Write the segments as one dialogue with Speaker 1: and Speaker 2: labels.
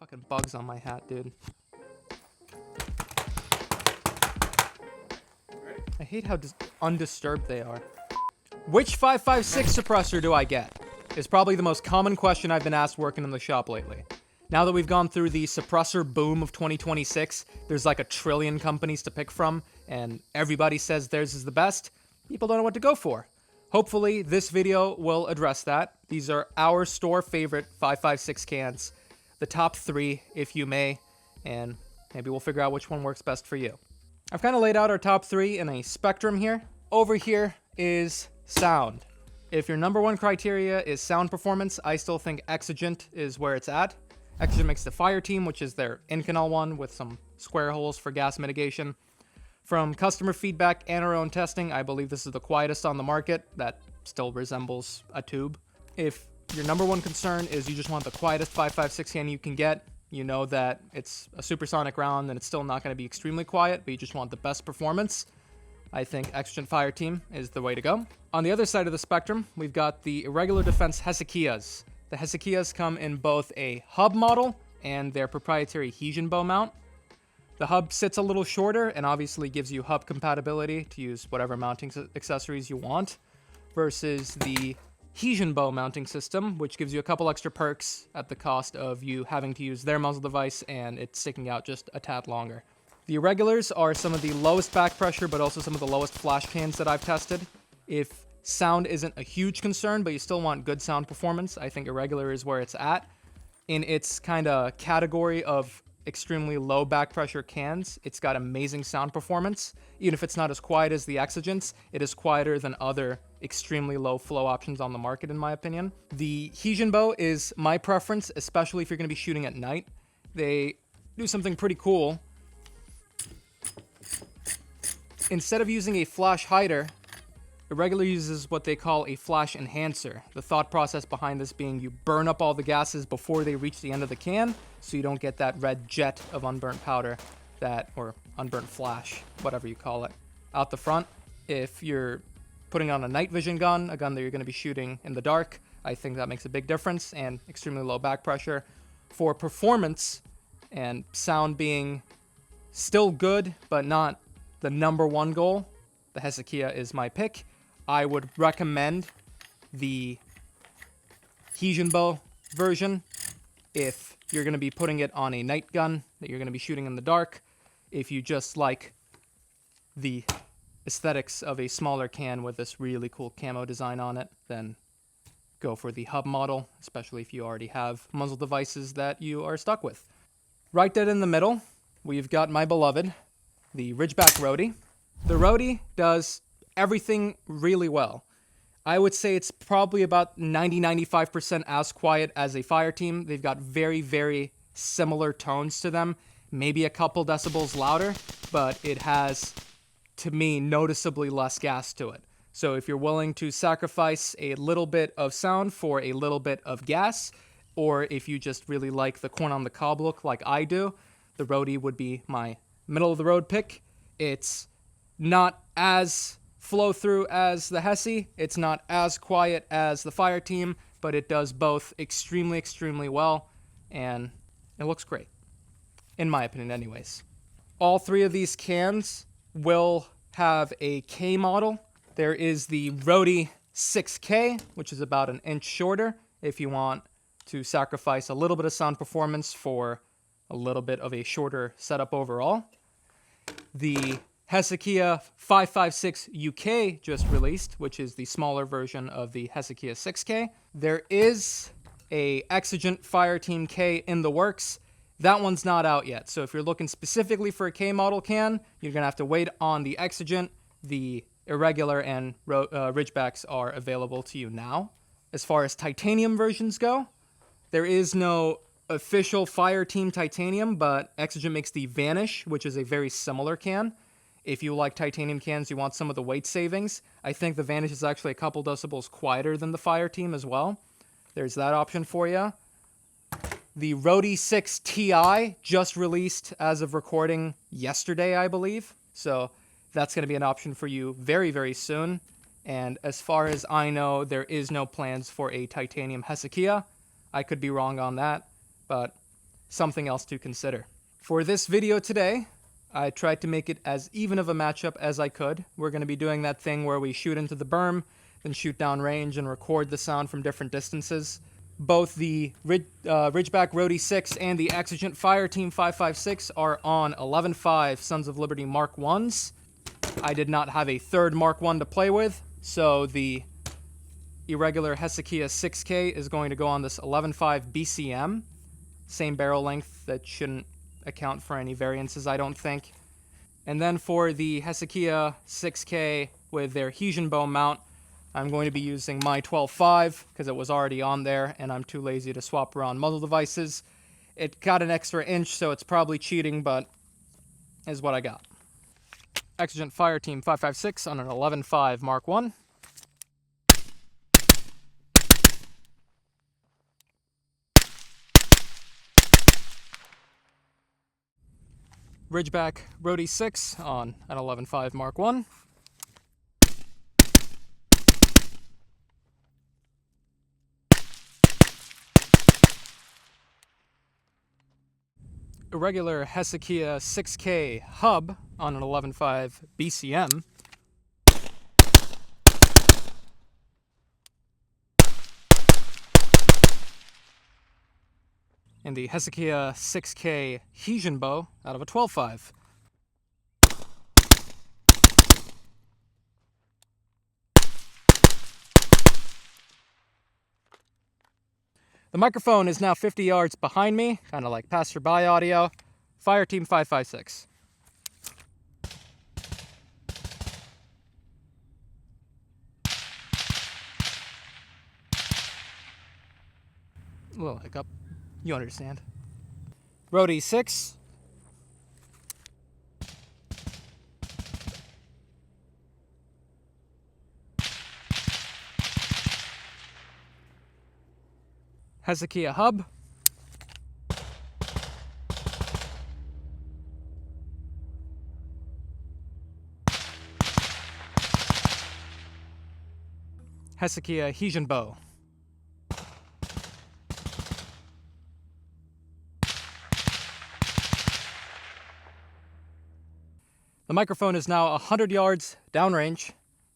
Speaker 1: Fucking bugs on my hat, dude. I hate how undisturbed they are. Which 5.56 suppressor do I get? Is probably the most common question I've been asked working in the shop lately. Now that we've gone through the suppressor boom of 2026, there's like a trillion companies to pick from, and everybody says theirs is the best. People don't know what to go for. Hopefully, this video will address that. These are our store favorite 5.56 cans. The top 3, if you may, and maybe we'll figure out which one works best for you. I've kind of laid out our top 3 in a spectrum here. Over here is sound. If your number 1 criteria is sound performance, I still think Exigent is where it's at. Exigent makes the Fireteam, which is their in-canal one with some square holes for gas mitigation. From customer feedback and our own testing, I believe this is the quietest on the market that still resembles a tube. If your number 1 concern is you just want the quietest 5.56 can you can get, you know that it's a supersonic round and it's still not going to be extremely quiet, but you just want the best performance, I think Exigent Fireteam is the way to go. On the other side of the spectrum, we've got the Irregular Defense HesychiAs. The HesychiAs come in both a hub model and their proprietary HesychiA bow mount. The hub sits a little shorter and obviously gives you hub compatibility to use whatever mounting accessories you want, versus the HesychiA bow mounting system, which gives you a couple extra perks at the cost of you having to use their muzzle device and it sticking out just a tad longer. The Irregulars are some of the lowest back pressure, but also some of the lowest flash cans that I've tested. If sound isn't a huge concern, but you still want good sound performance, I think Irregular is where it's at. In its kind of category of extremely low back pressure cans, it's got amazing sound performance. Even if it's not as quiet as the Exigents, it is quieter than other extremely low flow options on the market, in my opinion. The HesychiA bow is my preference, especially if you're going to be shooting at night. They do something pretty cool. Instead of using a flash hider, Irregular uses what they call a flash enhancer. The thought process behind this being you burn up all the gases before they reach the end of the can, so you don't get that red jet of unburnt powder, or unburnt flash, whatever you call it, out the front. If you're putting on a night vision gun, a gun that you're going to be shooting in the dark, I think that makes a big difference, and extremely low back pressure. For performance and sound being still good, but not the number 1 goal, the HesychiA is my pick. I would recommend the HesychiA bow version if you're going to be putting it on a night gun that you're going to be shooting in the dark. If you just like the aesthetics of a smaller can with this really cool camo design on it, then go for the hub model, especially if you already have muzzle devices that you are stuck with. Right dead in the middle, we've got my beloved, the Ridgeback Roadie. The Roadie does everything really well. I would say it's probably about 90-95% as quiet as a Fireteam. They've got very, very similar tones to them, maybe a couple decibels louder, but it has, to me, noticeably less gas to it. So if you're willing to sacrifice a little bit of sound for a little bit of gas, or if you just really like the corn on the cob look like I do, the Roadie would be my middle of the road pick. It's not as flow through as the Hesi, it's not as quiet as the Fireteam, but it does both extremely, extremely well, and it looks great, in my opinion anyways. All 3 of these cans will have a K model. There is the Roadie 6K, which is about an inch shorter if you want to sacrifice a little bit of sound performance for a little bit of a shorter setup overall. The HesychiA 5.56 UK just released, which is the smaller version of the HesychiA 6K. There is a Exigent Fireteam K in the works. That one's not out yet, so if you're looking specifically for a K model can, you're going to have to wait on the Exigent. The Irregular and Ridgebacks are available to you now. As far as titanium versions go, there is no official Fireteam titanium, but Exigent makes the Vanish, which is a very similar can. If you like titanium cans, you want some of the weight savings, I think the Vanish is actually a couple decibels quieter than the Fireteam as well. There's that option for you. The Roadie 6 Ti just released as of recording yesterday, I believe. So that's going to be an option for you very, very soon. And as far as I know, there is no plans for a titanium HesychiA. I could be wrong on that, but something else to consider. For this video today, I tried to make it as even of a matchup as I could. We're going to be doing that thing where we shoot into the berm, then shoot down range and record the sound from different distances. Both the Ridgeback Roadie 6 and the Exigent Fireteam 556 are on 11.5 Sons of Liberty Mark 1s. I did not have a third Mark 1 to play with, so the Irregular HesychiA 6K is going to go on this 11.5 BCM. Same barrel length, that shouldn't account for any variances, I don't think. And then for the HesychiA 6K with their Hesian bow mount, I'm going to be using my 12.5 because it was already on there and I'm too lazy to swap around muzzle devices. It got an extra inch, so it's probably cheating, but is what I got. Exigent Fireteam 556 on an 11.5 Mark 1. Ridgeback Roadie 6 on an 11.5 Mark 1. Irregular HesychiA 6K hub on an 11.5 BCM. And the HesychiA 6K Hesian bow out of a 12.5. The microphone is now 50 yards behind me, kind of like passerby audio. Fireteam 556. A little hiccup. You understand. Roadie 6. HesychiA hub. HesychiA Hesian bow. The microphone is now 100 yards downrange.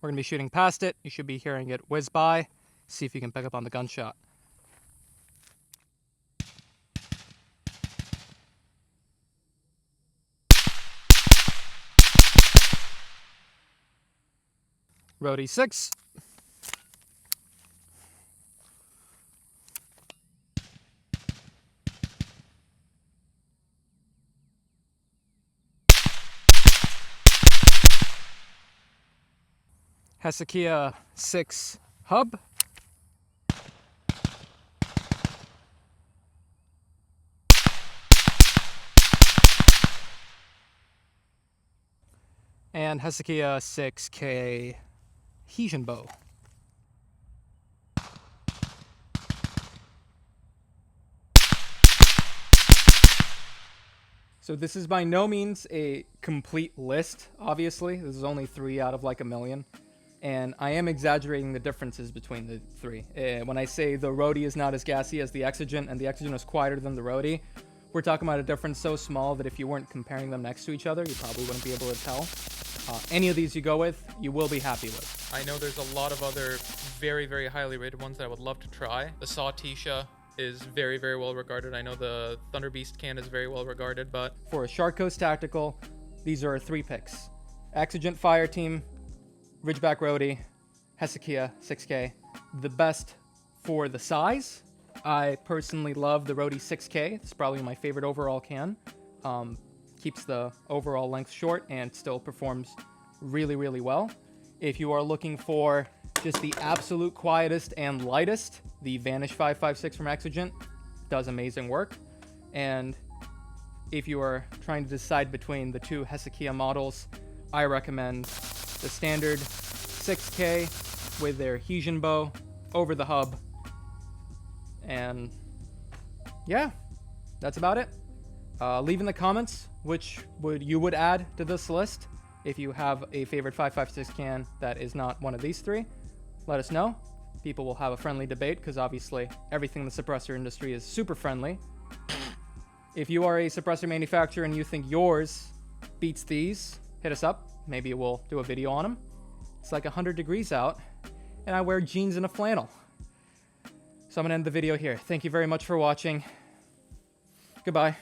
Speaker 1: We're going to be shooting past it. You should be hearing it whiz by. See if you can pick up on the gunshot. Roadie 6. HesychiA 6 hub. And HesychiA 6K Hesian bow. So this is by no means a complete list, obviously. This is only 3 out of like a million. And I am exaggerating the differences between the 3. When I say the Roadie is not as gassy as the Exigent and the Exigent is quieter than the Roadie, we're talking about a difference so small that if you weren't comparing them next to each other, you probably wouldn't be able to tell. Any of these you go with, you will be happy with.
Speaker 2: I know there's a lot of other very, very highly rated ones that I would love to try. The HesychiA is very, very well regarded. I know the Thunder Beast can is very well regarded, but
Speaker 1: For a Shark Coast Tactical, these are 3 picks. Exigent Fireteam, Ridgeback Roadie, HesychiA 6K. The best for the size, I personally love the Roadie 6K. It's probably my favorite overall can. Keeps the overall length short and still performs really, really well. If you are looking for just the absolute quietest and lightest, the Vanish 556 from Exigent does amazing work. And if you are trying to decide between the 2 HesychiA models, I recommend the standard 6K with their Hesian bow over the hub. And yeah, that's about it. Leave in the comments which you would add to this list. If you have a favorite 556 can that is not one of these 3, let us know. People will have a friendly debate because obviously everything in the suppressor industry is super friendly. If you are a suppressor manufacturer and you think yours beats these, hit us up. Maybe we'll do a video on them. It's like 100 degrees out, and I wear jeans and a flannel. So I'm going to end the video here. Thank you very much for watching. Goodbye.